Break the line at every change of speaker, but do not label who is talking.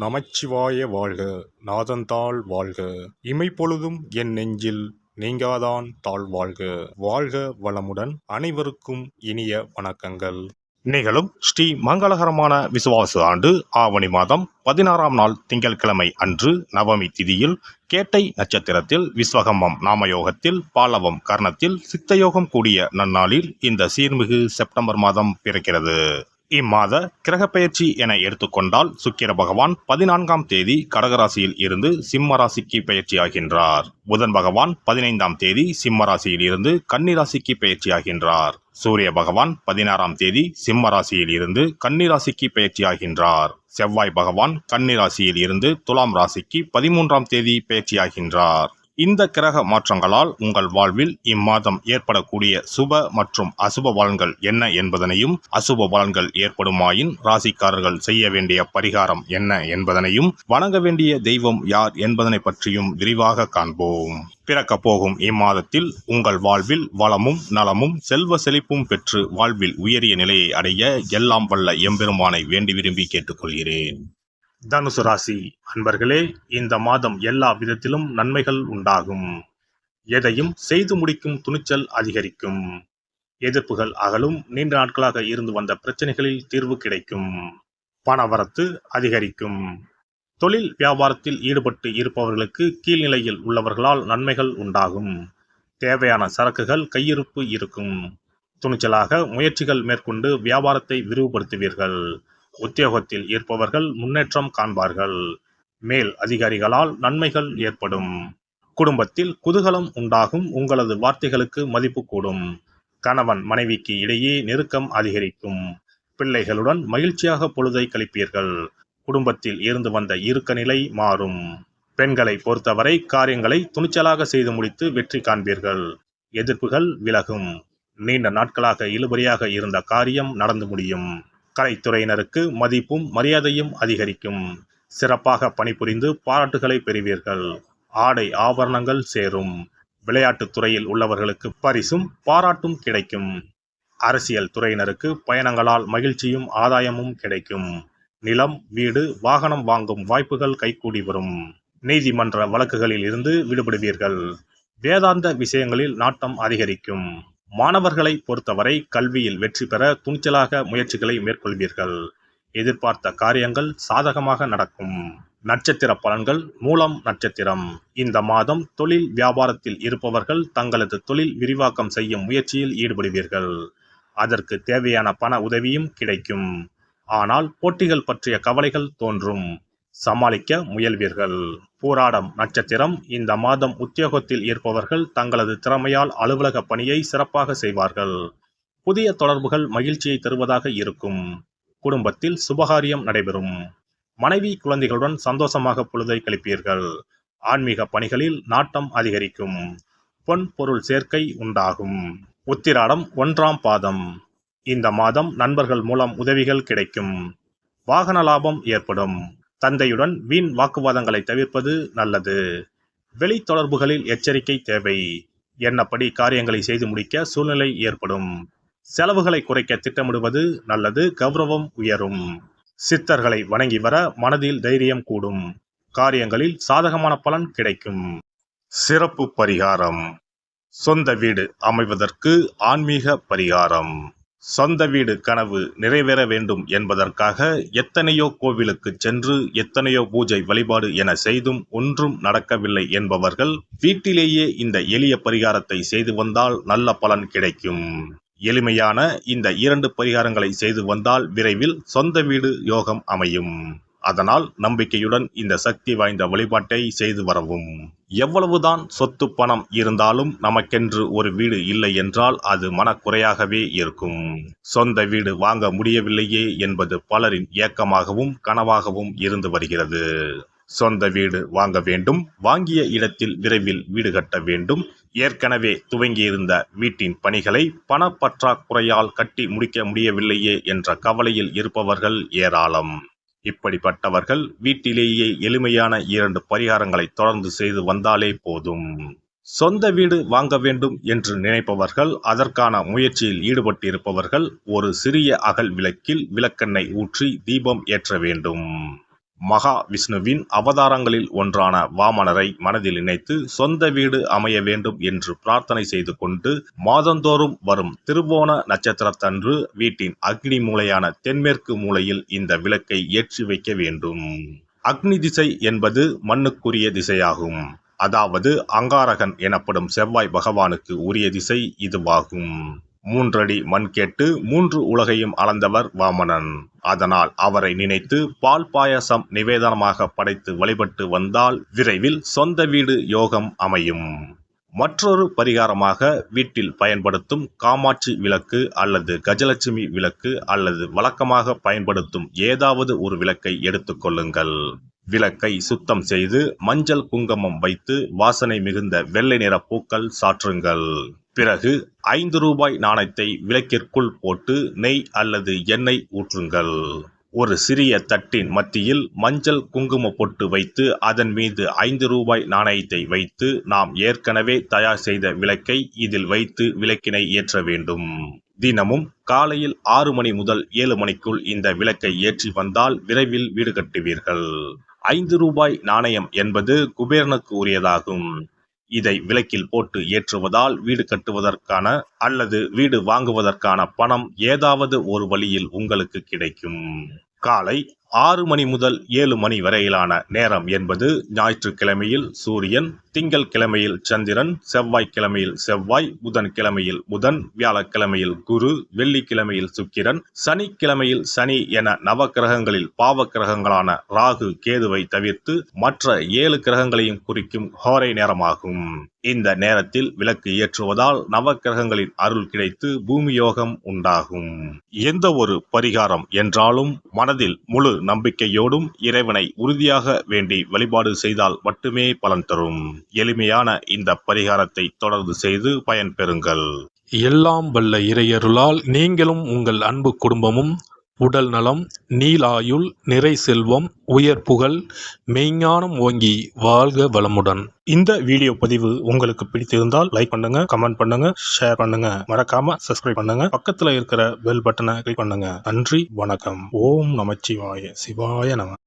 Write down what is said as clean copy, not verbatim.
நமச்சிவாய வாழ்க. நாதன்தாள் வாழ்க. இமைப்பொழுதும் என் நெஞ்சில் நீங்காதான் தாழ் வாழ்க. வாழ்க வளமுடன். அனைவருக்கும் இனிய வணக்கங்கள். நிகழும் ஸ்ரீ மங்களகரமான விசுவாச ஆண்டு ஆவணி மாதம் 16ஆம் நாள் திங்கட்கிழமை அன்று நவமி திதியில் கேட்டை நட்சத்திரத்தில் விஸ்வகம்பம் நாமயோகத்தில் பாலவம் கர்ணத்தில் சித்தயோகம் கூடிய நன்னாளில் இந்த சீர்மிகு செப்டம்பர் மாதம் பிறக்கிறது. இம்மாத கிரகப்பெயர்ச்சி என எடுத்துக்கொண்டால் சுக்கிர பகவான் 14ஆம் தேதி கடகராசியில் இருந்து சிம்ம ராசிக்கு பயிற்சியாகின்றார். புதன் பகவான் 15ஆம் தேதி சிம்ம ராசியில் இருந்து கன்னிராசிக்கு பயிற்சியாகின்றார். சூரிய பகவான் 16ஆம் தேதி சிம்ம ராசியில் இருந்து கன்னிராசிக்கு பயிற்சியாகின்றார். செவ்வாய் பகவான் கன்னிராசியில் இருந்து துலாம் ராசிக்கு 13ஆம் தேதி பயிற்சியாகின்றார். இந்த கிரக மாற்றங்களால் உங்கள் வாழ்வில் இம்மாதம் ஏற்படக்கூடிய சுப மற்றும் அசுப பலன்கள் என்ன என்பதனையும், அசுப பலன்கள் ஏற்படுமாயின் ராசிக்காரர்கள் செய்ய வேண்டிய பரிகாரம் என்ன என்பதனையும், வணங்க வேண்டிய தெய்வம் யார் என்பதனை பற்றியும் விரிவாக காண்போம். பிறக்க போகும் இம்மாதத்தில் உங்கள் வாழ்வில் வளமும் நலமும் செல்வ செழிப்பும் பெற்று வாழ்வில் உயரிய நிலையை அடைய எல்லாம் வல்ல எம்பெருமானை வேண்டி விரும்பி கேட்டுக்கொள்கிறேன். தனுசு ராசி அன்பர்களே, இந்த மாதம் எல்லா விதத்திலும் நன்மைகள் உண்டாகும். எதையும் செய்து முடிக்கும் துணிச்சல் அதிகரிக்கும். எதிர்ப்புகள் அகலும். நீண்ட நாட்களாக இருந்து வந்த பிரச்சனைகளில் தீர்வு கிடைக்கும். பணவரத்து அதிகரிக்கும். தொழில் வியாபாரத்தில் ஈடுபட்டு இருப்பவர்களுக்கு கீழ்நிலையில் உள்ளவர்களால் நன்மைகள் உண்டாகும். தேவையான சரக்குகள் கையிருப்பு இருக்கும். துணிச்சலாக முயற்சிகள் மேற்கொண்டு வியாபாரத்தை விரிவுபடுத்துவீர்கள். உத்தியோகத்தில் இருப்பவர்கள் முன்னேற்றம் காண்பார்கள். மேல் அதிகாரிகளால் நன்மைகள் ஏற்படும். குடும்பத்தில் குதூகலம் உண்டாகும். உங்களது வார்த்தைகளுக்கு மதிப்பு கூடும். கணவன் மனைவிக்கு இடையே நெருக்கம் அதிகரிக்கும். பிள்ளைகளுடன் மகிழ்ச்சியாக பொழுதை கழிப்பீர்கள். குடும்பத்தில் இருந்து வந்த இறுக்க நிலை மாறும். பெண்களை பொறுத்தவரை காரியங்களை துணிச்சலாக செய்து முடித்து வெற்றி காண்பீர்கள். எதிர்ப்புகள் விலகும். நீண்ட நாட்களாக இழுபறியாக இருந்த காரியம் நடந்து முடியும். கலைத்துறையினருக்கு மதிப்பும் மரியாதையும் அதிகரிக்கும். சிறப்பாக பணிபுரிந்து பாராட்டுகளை பெறுவீர்கள். ஆடை ஆபரணங்கள் சேரும். விளையாட்டுத் துறையில் உள்ளவர்களுக்கு பரிசும் பாராட்டும் கிடைக்கும். அரசியல் துறையினருக்கு பயணங்களால் மகிழ்ச்சியும் ஆதாயமும் கிடைக்கும். நிலம், வீடு, வாகனம் வாங்கும் வாய்ப்புகள் கைகூடி வரும். நீதிமன்ற வழக்குகளில் இருந்து விடுபடுவீர்கள். வேதாந்த விஷயங்களில் நாட்டம் அதிகரிக்கும். மாணவர்களை பொறுத்தவரை கல்வியில் வெற்றி பெற துணிச்சலாக முயற்சிகளை மேற்கொள்வீர்கள். எதிர்பார்த்த காரியங்கள் சாதகமாக நடக்கும். நட்சத்திர பலன்கள். மூலம் நட்சத்திரம். இந்த மாதம் தொழில் வியாபாரத்தில் இருப்பவர்கள் தங்களது தொழில் விரிவாக்கம் செய்யும் முயற்சியில் ஈடுபடுவீர்கள். அதற்கு தேவையான பண உதவியும் கிடைக்கும். ஆனால் போட்டிகள் பற்றிய கவலைகள் தோன்றும். சமாளிக்க முயல்வீர்கள். பூராடம் நட்சத்திரம். இந்த மாதம் உத்தியோகத்தில் இருப்பவர்கள் தங்களது திறமையால் அலுவலக பணியை சிறப்பாக செய்வார்கள். புதிய தொடர்புகள் மகிழ்ச்சியை தருவதாக இருக்கும். குடும்பத்தில் சுபகாரியம் நடைபெறும். மனைவி குழந்தைகளுடன் சந்தோஷமாக பொழுதை கழிப்பீர்கள். ஆன்மீக பணிகளில் நாட்டம் அதிகரிக்கும். பொன் பொருள் சேர்க்கை உண்டாகும். உத்திராடம் 1ஆம் பாதம். இந்த மாதம் நண்பர்கள் மூலம் உதவிகள் கிடைக்கும். வாகன லாபம் ஏற்படும். தந்தையுடன் வீண் வாக்குவாதங்களை தவிர்ப்பது நல்லது. வெளி தொடர்புகளில் எச்சரிக்கை தேவை. எண்ணப்படி காரியங்களை செய்து முடிக்க சூழ்நிலை ஏற்படும். செலவுகளை குறைக்க திட்டமிடுவது நல்லது. கௌரவம் உயரும். சித்தர்களை வணங்கி வர மனதில் தைரியம் கூடும். காரியங்களில் சாதகமான பலன் கிடைக்கும். சிறப்பு பரிகாரம். சொந்த வீடு அமைவதற்கு ஆன்மீக பரிகாரம். சொந்த வீடு கனவு நிறைவேற வேண்டும் என்பதற்காக எத்தனையோ கோவிலுக்கு சென்று எத்தனையோ பூஜை வழிபாடு என செய்தும் ஒன்றும் நடக்கவில்லை என்பவர்கள் வீட்டிலேயே இந்த எளிய பரிகாரத்தை செய்து வந்தால் நல்ல பலன் கிடைக்கும். எளிமையான இந்த 2 பரிகாரங்களை செய்து வந்தால் விரைவில் சொந்த வீடு யோகம் அமையும். அதனால் நம்பிக்கையுடன் இந்த சக்தி வாய்ந்த வழிபாட்டை செய்து வரவும். எவ்வளவுதான் சொத்து பணம் இருந்தாலும் நமக்கென்று ஒரு வீடு இல்லை என்றால் அது மனக்குறையாகவே இருக்கும். சொந்த வீடு வாங்க முடியவில்லையே என்பது பலரின் ஏக்கமாகவும் கனவாகவும் இருந்து வருகிறது. சொந்த வீடு வாங்க வேண்டும். வாங்கிய இடத்தில் விரைவில் வீடு கட்ட வேண்டும். ஏற்கனவே துவங்கியிருந்த வீட்டின் பணிகளை பணப்பற்றாக்குறையால் கட்டி முடிக்க முடியவில்லையே என்ற கவலையில் இருப்பவர்கள் ஏராளம். இப்படிப்பட்டவர்கள் வீட்டிலேயே எளிமையான 2 பரிகாரங்களை தொடர்ந்து செய்து வந்தாலே போதும். சொந்த வீடு வாங்க வேண்டும் என்று நினைப்பவர்கள், அதற்கான முயற்சியில் ஈடுபட்டிருப்பவர்கள் ஒரு சிறிய அகல் விளக்கில் விளக்கெண்ணெய் ஊற்றி தீபம் ஏற்ற வேண்டும். மகாவிஷ்ணுவின் அவதாரங்களில் ஒன்றான வாமனரை மனதில் நினைத்து சொந்த வீடு அமைய வேண்டும் என்று பிரார்த்தனை செய்து கொண்டு மாதந்தோறும் வரும் திருவோண நட்சத்திரத்தன்று வீட்டின் அக்னி மூலையான தென்மேற்கு மூலையில் இந்த விளக்கை ஏற்றி வைக்க வேண்டும். அக்னி திசை என்பது மண்ணுக்குரிய திசையாகும். அதாவது அங்காரகன் எனப்படும் செவ்வாய் பகவானுக்கு உரிய திசை இதுவாகும். 3 அடி மண் கேட்டு 3 உலகையும் அளந்தவர் வாமனன். அதனால் அவரை நினைத்து பால் பாயசம் நிவேதனமாக படைத்து வழிபட்டு வந்தால் விரைவில் சொந்த வீடு யோகம் அமையும். மற்றொரு பரிகாரமாக வீட்டில் பயன்படுத்தும் காமாட்சி விளக்கு அல்லது கஜலட்சுமி விளக்கு அல்லது வழக்கமாக பயன்படுத்தும் ஏதாவது ஒரு விளக்கை எடுத்துக்கொள்ளுங்கள். விளக்கை சுத்தம் செய்து மஞ்சள் குங்குமம் வைத்து வாசனை மிகுந்த வெள்ளை நிற பூக்கள் சாற்றுங்கள். பிறகு 5 ரூபாய் நாணயத்தை விளக்கிற்குள் போட்டு நெய் அல்லது எண்ணெய் ஊற்றுங்கள். ஒரு சிறிய தட்டின் மத்தியில் மஞ்சள் குங்கும பொட்டு வைத்து அதன் மீது 5 ரூபாய் நாணயத்தை வைத்து நாம் ஏற்கனவே தயார் செய்த விளக்கை இதில் வைத்து விளக்கினை ஏற்ற வேண்டும். தினமும் காலையில் 6 மணி முதல் 7 மணிக்குள் இந்த விளக்கை ஏற்றி வந்தால் விரைவில் வீடு கட்டுவீர்கள். 5 ரூபாய் நாணயம் என்பது குபேரனுக்கு உரியதாகும். இதை விளக்கில் போட்டு ஏற்றுவதால் வீடு கட்டுவதற்கான அல்லது வீடு வாங்குவதற்கான பணம் ஏதாவது ஒரு வழியில் உங்களுக்கு கிடைக்கும். காலை 6 மணி முதல் 7 மணி வரையிலான நேரம் என்பது ஞாயிற்றுக்கிழமையில் சூரியன், திங்கள் கிழமையில் சந்திரன், செவ்வாய்க்கிழமையில் செவ்வாய், புதன் கிழமையில் புதன், வியாழக்கிழமையில் குரு, வெள்ளிக்கிழமையில் சுக்கிரன், சனிக்கிழமையில் சனி என நவ கிரகங்களில் பாவ கிரகங்களான ராகு கேதுவை தவிர்த்து மற்ற 7 கிரகங்களையும் குறிக்கும் ஹோரை நேரமாகும். இந்த நேரத்தில் விளக்கு ஏற்றுவதால் நவ கிரகங்களின் அருள் கிடைத்து பூமி யோகம் உண்டாகும். எந்த ஒரு பரிகாரம் என்றாலும் மனதில் முழு நம்பிக்கையோடும் இறைவனை உறுதியாக வேண்டி வழிபாடு செய்தால் மட்டுமே பலன் தரும். எளிமையான இந்த பரிகாரத்தை தொடர்ந்து செய்து பயன்பெறுங்கள்.
எல்லாம் வல்ல இறையருளால் நீங்களும் உங்கள் அன்பு குடும்பமும் உடல் நலம், நீலாயுள், நிறை செல்வம், உயர் புகழ், மெய்ஞானம் ஓங்கி வாழ்க வளமுடன்.
இந்த வீடியோ பதிவு உங்களுக்கு பிடித்திருந்தால் லைக் பண்ணுங்க, கமெண்ட் பண்ணுங்க, ஷேர் பண்ணுங்க, மறக்காம சப்ஸ்கிரைப் பண்ணுங்க, பக்கத்துல இருக்கிற பெல் பட்டனை கிளிக் பண்ணுங்க. நன்றி, வணக்கம். ஓம் நமச்சிவாய, சிவாய நம.